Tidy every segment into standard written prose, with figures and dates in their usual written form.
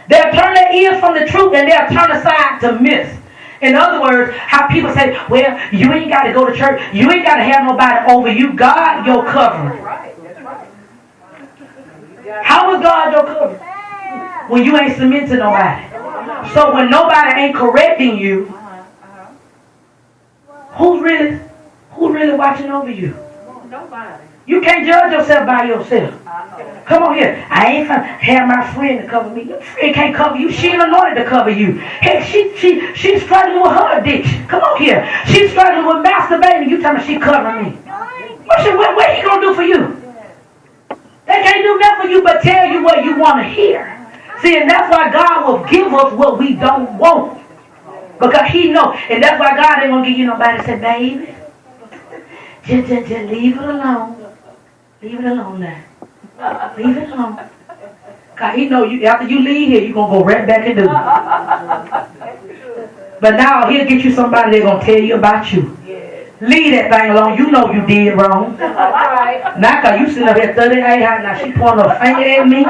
They'll turn their ears from the truth and they'll turn aside to myths. In other words, how people say, well, you ain't got to go to church. You ain't got to have nobody over you. God, your covering. How is God your covering? When you ain't submitted to nobody. So when nobody ain't correcting you, who's really watching over you? Nobody. You can't judge yourself by yourself. Come on here. I ain't gonna have my friend to cover me. Your friend can't cover you. She ain't anointed to cover you. Hey, she's struggling with her addiction. Come on here. She's struggling with masturbating. You tell me she covering me. What he gonna do for you? They can't do nothing for you but tell you what you want to hear. See, and that's why God will give us what we don't want. Because he knows. And that's why God ain't gonna give you nobody to say, baby, just leave it alone. Leave it alone now. Leave it alone. Because he know you after you leave here, you're going to go right back and do it. But now he'll get you somebody that's going to tell you about you. Leave that thing alone. You know you did wrong. Now because you sitting up here 38 high, now she pointing her finger at me.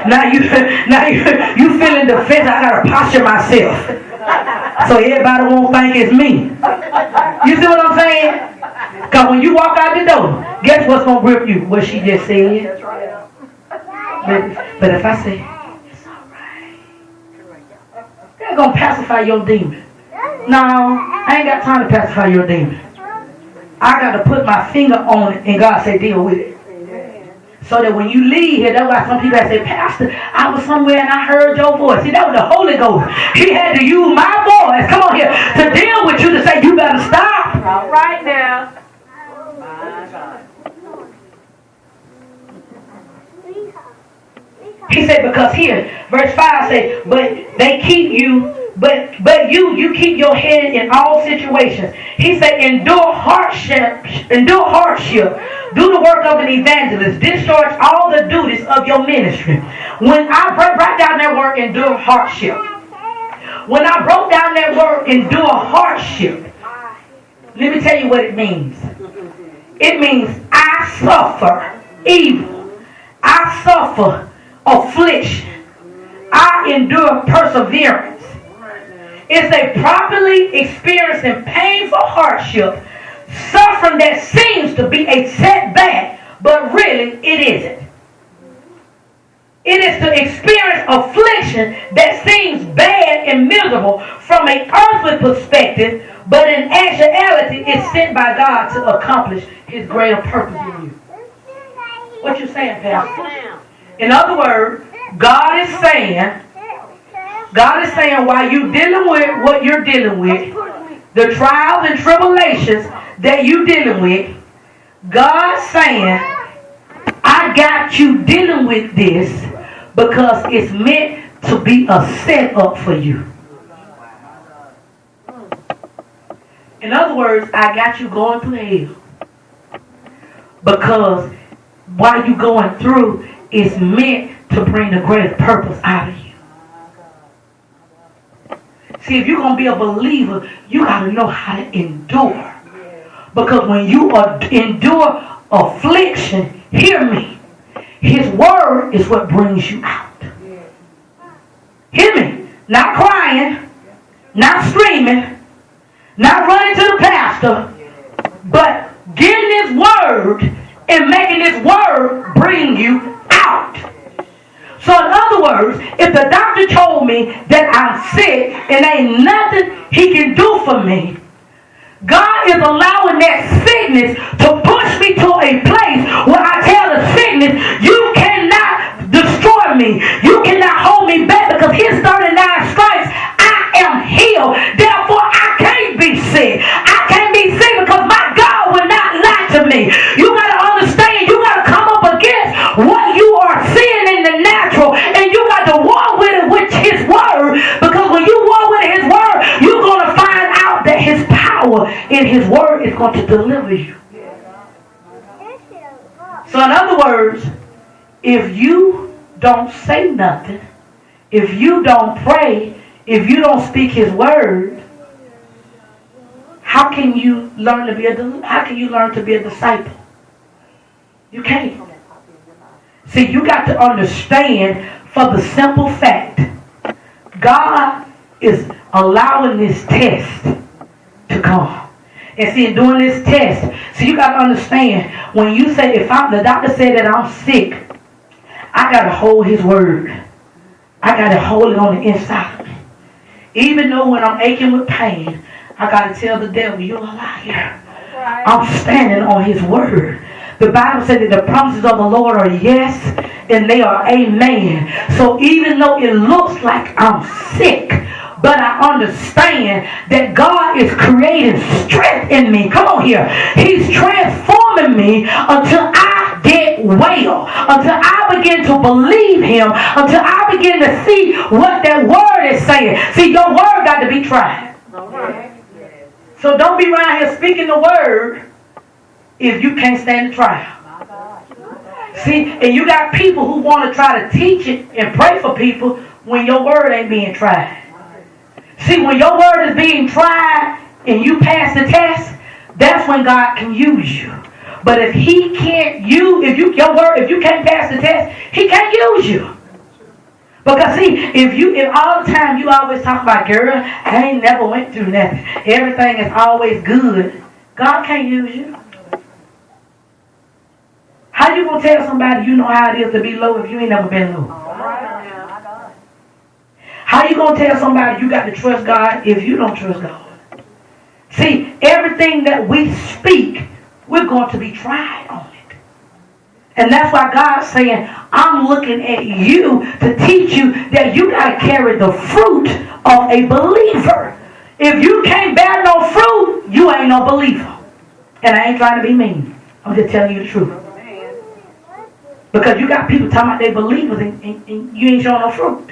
now you feeling defensive. I got to posture myself. So everybody won't think it's me. You see what I'm saying? Because when you walk out the door, guess what's going to grip you? What she just said. But if I say, it's all right, they're going to pacify your demon. No, I ain't got time to pacify your demon. I got to put my finger on it and God say, deal with it. So that when you leave here, that's why some people say, Pastor, I was somewhere and I heard your voice. See, that was the Holy Ghost. He had to use my voice, come on here, to deal with you to say, you better stop. All right now. He said, because here, verse 5 say, but they keep you, but you keep your head in all situations. He said, endure hardship, do the work of an evangelist, discharge all the duties of your ministry. When I write down that word, endure hardship. When I broke down that word, endure hardship, let me tell you what it means. It means I suffer evil. I suffer affliction. I endure perseverance. It's a properly experiencing painful hardship, suffering that seems to be a setback, but really it isn't. It is to experience affliction that seems bad and miserable from an earthly perspective, but in actuality it's sent by God to accomplish his greater purpose in you. What you saying, Pastor? In other words, God is saying while you dealing with what you're dealing with, the trials and tribulations that you're dealing with, God's saying, I got you dealing with this because it's meant to be a setup for you. In other words, I got you going through hell because while you're going through, it's meant to bring the greatest purpose out of you. See, if you're going to be a believer, you got to know how to endure. Because when you endure affliction, hear me, his word is what brings you out. Hear me. Not crying, not screaming, not running to the pastor, but getting this word and making this word bring you out. So in other words, if the doctor told me that I'm sick and ain't nothing he can do for me, God is allowing that sickness to push me to a place where I tell the sickness, you cannot destroy me. You cannot hold me back because his 39 stripes, I am healed. Therefore, I can't be sick. I can't be sick because my God will not lie to me. You got to understand, you got to come up against what you are seeing in the natural, and you got to war with it with his word, because when you war with his word, you're going to find out that his power in his word is going to deliver you. So in other words, if you don't say nothing, if you don't pray, if you don't speak his word, how can you learn to be a disciple? You can't. See, you got to understand For the simple fact, God is allowing this test to come. And see, during this test, so you got to understand, when you say, the doctor said that I'm sick, I got to hold his word. I got to hold it on the inside. Even though when I'm aching with pain, I got to tell the devil, you're a liar. I'm standing on his word. The Bible said that the promises of the Lord are yes, and they are amen. So even though it looks like I'm sick, but I understand that God is creating strength in me. Come on here. He's transforming me until I get well, until I begin to believe him, until I begin to see what that word is saying. See, your word got to be tried. So don't be around here speaking the word if you can't stand the trial. See, and you got people who want to try to teach it and pray for people when your word ain't being tried. See, when your word is being tried and you pass the test, that's when God can use you. But if he can't use, if you can't pass the test, he can't use you. Because see, if all the time you always talk about, girl, I ain't never went through nothing, everything is always good, God can't use you. How you gonna tell somebody you know how it is to be low if you ain't never been low? How you gonna tell somebody you got to trust God if you don't trust God? See, everything that we speak, we're going to be tried on it. And that's why God's saying, I'm looking at you to teach you that you got to carry the fruit of a believer. If you can't bear no fruit, you ain't no believer. And I ain't trying to be mean. I'm just telling you the truth. Because you got people talking about they believers and you ain't showing no fruit.